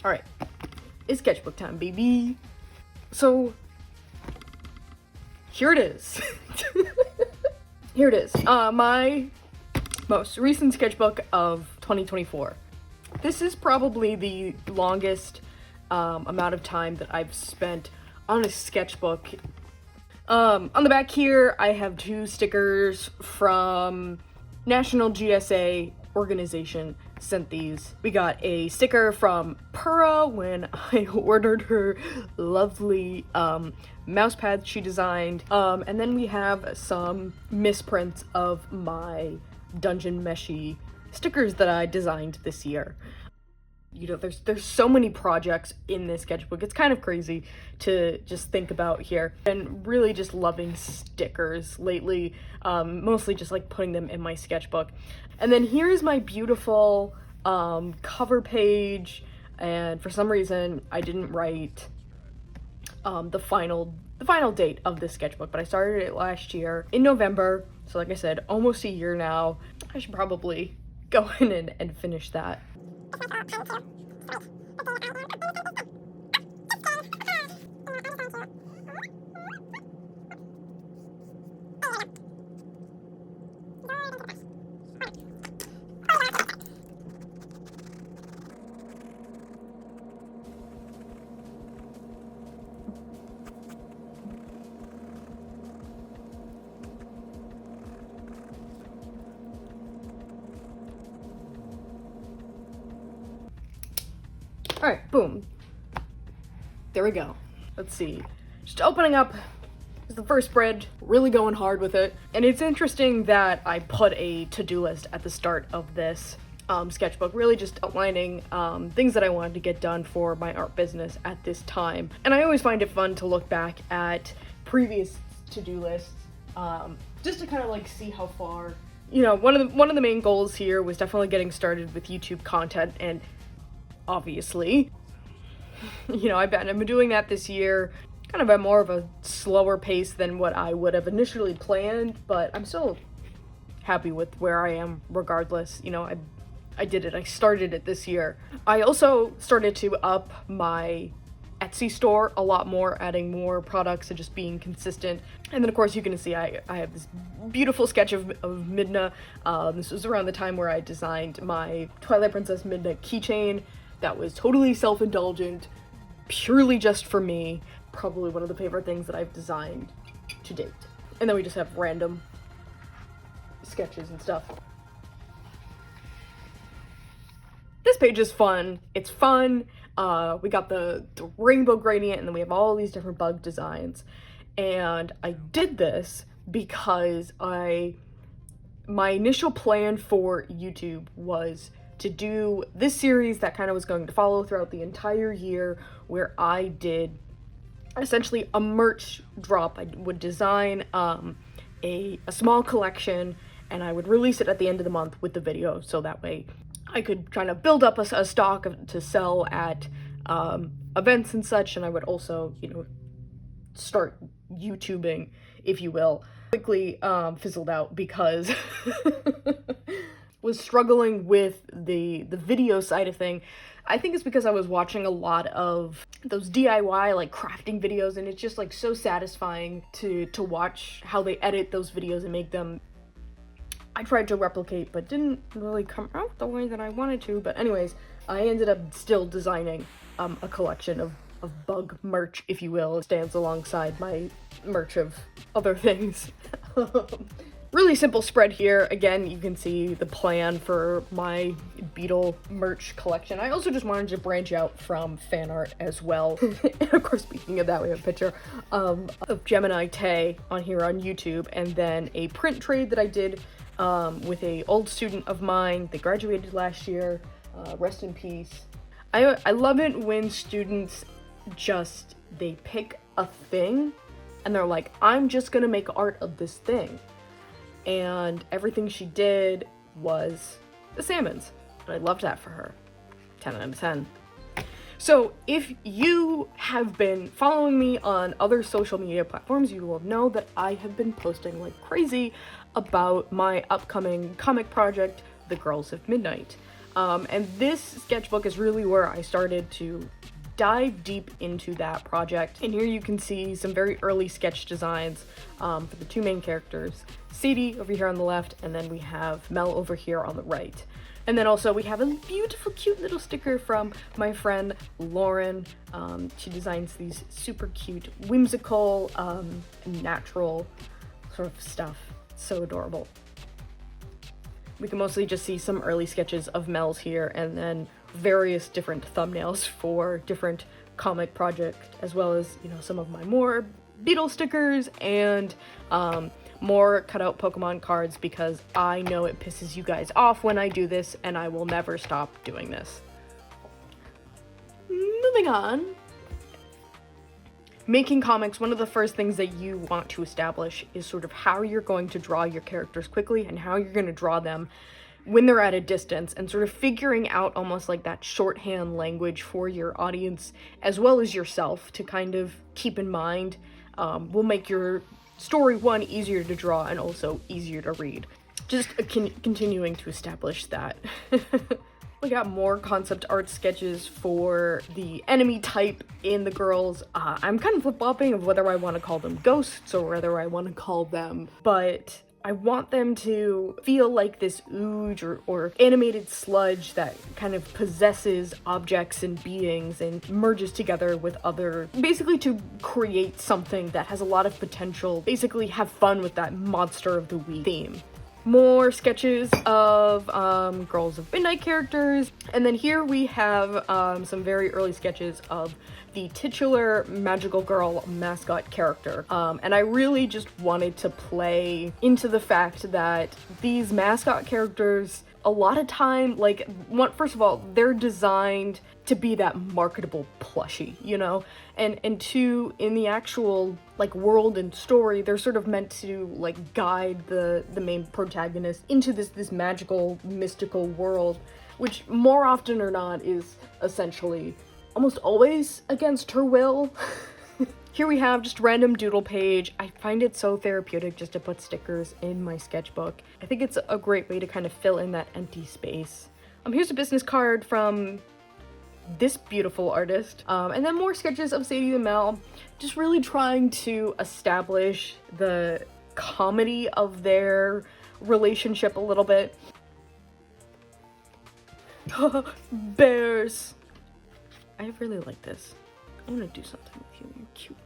Alright, it's sketchbook time, baby. So, here it is. Here it is. My most recent sketchbook of 2024. This is probably the longest amount of time that I've spent on a sketchbook. On the back here, I have 2 stickers from National GSA organization sent these. We got a sticker from Pura when I ordered her lovely mouse pads she designed. And then we have some misprints of my Dungeon Meshy stickers that I designed this year. You know, there's so many projects in this sketchbook. It's kind of crazy to just think about here. And really just loving stickers lately, mostly just like putting them in my sketchbook. And then here's my beautiful cover page, and for some reason I didn't write the final date of this sketchbook, but I started it last year in November, so like I said, almost a year now. I should probably go in and finish that. Alright, boom. There we go. Let's see. Just opening up is the first spread, really going hard with it. And it's interesting that I put a to-do list at the start of this sketchbook, really just outlining things that I wanted to get done for my art business at this time. And I always find it fun to look back at previous to-do lists, just to kind of like see how far, you know, one of the main goals here was definitely getting started with YouTube content, and obviously, you know, I've been doing that this year, kind of at more of a slower pace than what I would have initially planned, but I'm still happy with where I am regardless. You know, I did it. I started it this year. I also started to up my Etsy store a lot more, adding more products and just being consistent. And then of course you can see I have this beautiful sketch of Midna. This was around the time where I designed my Twilight Princess Midna keychain. That was totally self-indulgent, purely just for me. Probably one of the favorite things that I've designed to date. And then we just have random sketches and stuff. This page is fun. It's fun. We got the rainbow gradient, and then we have all these different bug designs. And I did this because my initial plan for YouTube was to do this series that kind of was going to follow throughout the entire year, where I did essentially a merch drop. I would design a small collection, and I would release it at the end of the month with the video, so that way I could kind of build up a stock to sell at events and such. And I would also, you know, start YouTubing, if you will. Quickly fizzled out because was struggling with the video side of thing. I think it's because I was watching a lot of those DIY like crafting videos, and it's just like so satisfying to watch how they edit those videos and make them. I tried to replicate, but didn't really come out the way that I wanted to. But anyways, I ended up still designing a collection of bug merch, if you will. It stands alongside my merch of other things. Really simple spread here. Again, you can see the plan for my Beetle merch collection. I also just wanted to branch out from fan art as well. And of course, speaking of that, we have a picture of Gemini Tay on here on YouTube, and then a print trade that I did with a old student of mine. They graduated last year. Rest in peace. I love it when students they pick a thing and they're like, I'm just gonna make art of this thing. And everything she did was the salmons. And I loved that for her. 10 out of 10. So if you have been following me on other social media platforms, you will know that I have been posting like crazy about my upcoming comic project the Girls of Midnight. And this sketchbook is really where I started to dive deep into that project. And here you can see some very early sketch designs for the two main characters, Sadie over here on the left, and then we have Mel over here on the right. And then also we have a beautiful, cute little sticker from my friend Lauren. She designs these super cute, whimsical, natural sort of stuff. So adorable. We can mostly just see some early sketches of Mel's here, and then various different thumbnails for different comic projects, as well as, you know, some of my more Beetle stickers and more cutout Pokemon cards, because I know it pisses you guys off when I do this, and I will never stop doing this. Moving on. Making comics, one of the first things that you want to establish is sort of how you're going to draw your characters quickly and how you're going to draw them when they're at a distance, and sort of figuring out almost like that shorthand language for your audience as well as yourself to kind of keep in mind will make your story, one, easier to draw and also easier to read. Just continuing to establish that. We got more concept art sketches for the enemy type in the girls. I'm kind of flip-flopping of whether I want to call them ghosts or whether I want to call them, but I want them to feel like this ooze or animated sludge that kind of possesses objects and beings and merges together with other, basically to create something that has a lot of potential, basically have fun with that monster of the week theme. More sketches of Girls of Midnight characters, and then here we have some very early sketches of the titular magical girl mascot character, and I really just wanted to play into the fact that these mascot characters, a lot of time, like, first of all, they're designed to be that marketable plushie, you know, and two, in the actual like world and story, they're sort of meant to like guide the main protagonist into this magical, mystical world, which more often or not is essentially almost always against her will. Here we have just random doodle page. I find it so therapeutic just to put stickers in my sketchbook. I think it's a great way to kind of fill in that empty space. Here's a business card from this beautiful artist. And then more sketches of Sadie and Mel, just really trying to establish the comedy of their relationship a little bit. Bears. I really like this. I want to do something with you, you cute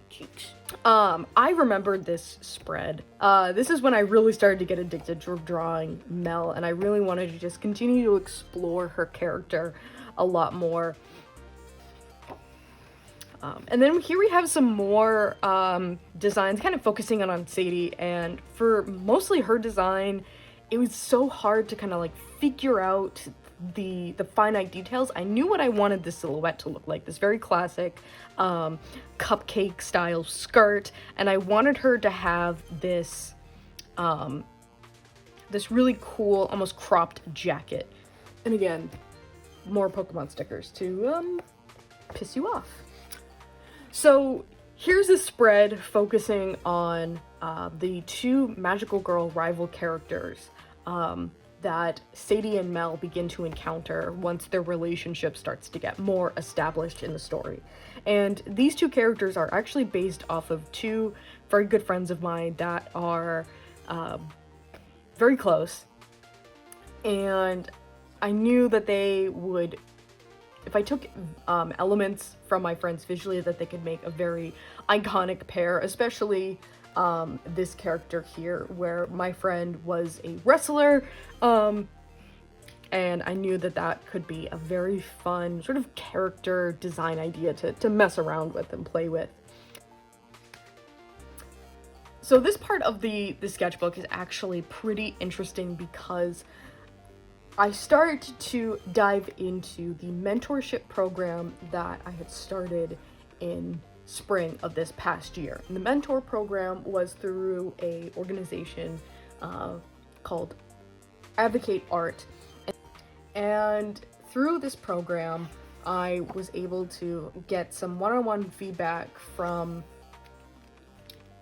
cheeks. I remembered this spread. This is when I really started to get addicted to drawing Mel, and I really wanted to just continue to explore her character a lot more. And then here we have some more designs kind of focusing on Sadie, and for mostly her design, it was so hard to kind of like figure out the finite details. I knew what I wanted the silhouette to look like, this very classic cupcake style skirt, and I wanted her to have this this really cool, almost cropped jacket. And again, more Pokemon stickers to piss you off. So here's a spread focusing on the two magical girl rival characters that Sadie and Mel begin to encounter once their relationship starts to get more established in the story. And these two characters are actually based off of two very good friends of mine that are very close. And I knew that they would, if I took elements from my friends visually, that they could make a very iconic pair, especially this character here, where my friend was a wrestler, and I knew that that could be a very fun sort of character design idea to mess around with and play with. So this part of the sketchbook is actually pretty interesting because I start to dive into the mentorship program that I had started in spring of this past year. And the mentor program was through a organization called Advocate Art. And through this program, I was able to get some one-on-one feedback from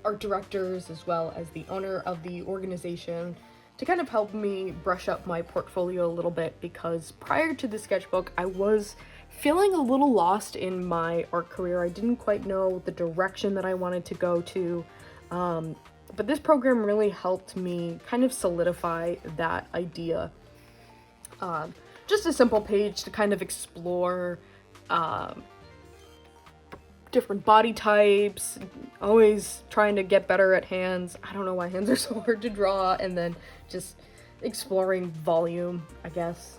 art directors as well as the owner of the organization to kind of help me brush up my portfolio a little bit, because prior to the sketchbook, I was feeling a little lost in my art career. I didn't quite know the direction that I wanted to go to, but this program really helped me kind of solidify that idea. Just a simple page to kind of explore different body types, always trying to get better at hands. I don't know why hands are so hard to draw, and then just exploring volume, I guess.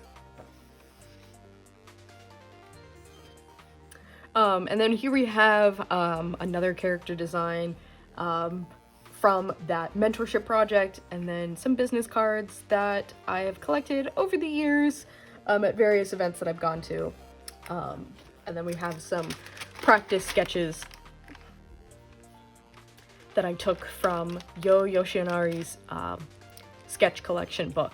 And then here we have another character design from that mentorship project, and then some business cards that I have collected over the years at various events that I've gone to. And then we have some practice sketches that I took from Yoshinari's sketch collection book.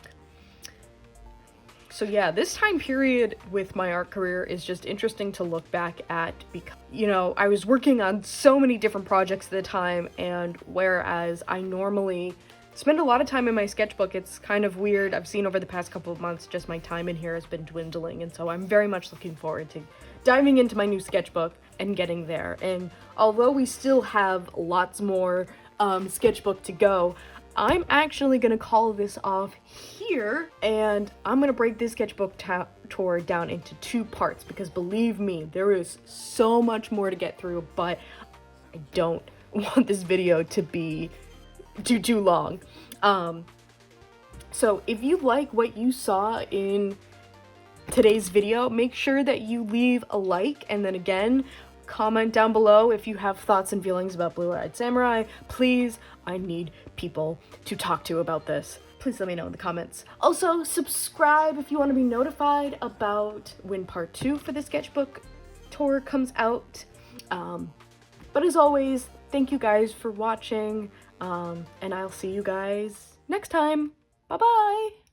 So yeah, this time period with my art career is just interesting to look back at, because, you know, I was working on so many different projects at the time, and whereas I normally spend a lot of time in my sketchbook, it's kind of weird. I've seen over the past couple of months, just my time in here has been dwindling, and so I'm very much looking forward to diving into my new sketchbook and getting there. And although we still have lots more sketchbook to go, I'm actually gonna call this off here, and I'm gonna break this sketchbook tour down into 2 parts, because believe me, there is so much more to get through, but I don't want this video to be too long. So if you like what you saw in today's video, make sure that you leave a like, and then again, comment down below if you have thoughts and feelings about Blue-Eyed Samurai. Please, I need people to talk to about this. Please let me know in the comments. Also, subscribe if you want to be notified about when part 2 for the sketchbook tour comes out. But as always, thank you guys for watching, and I'll see you guys next time. Bye-bye!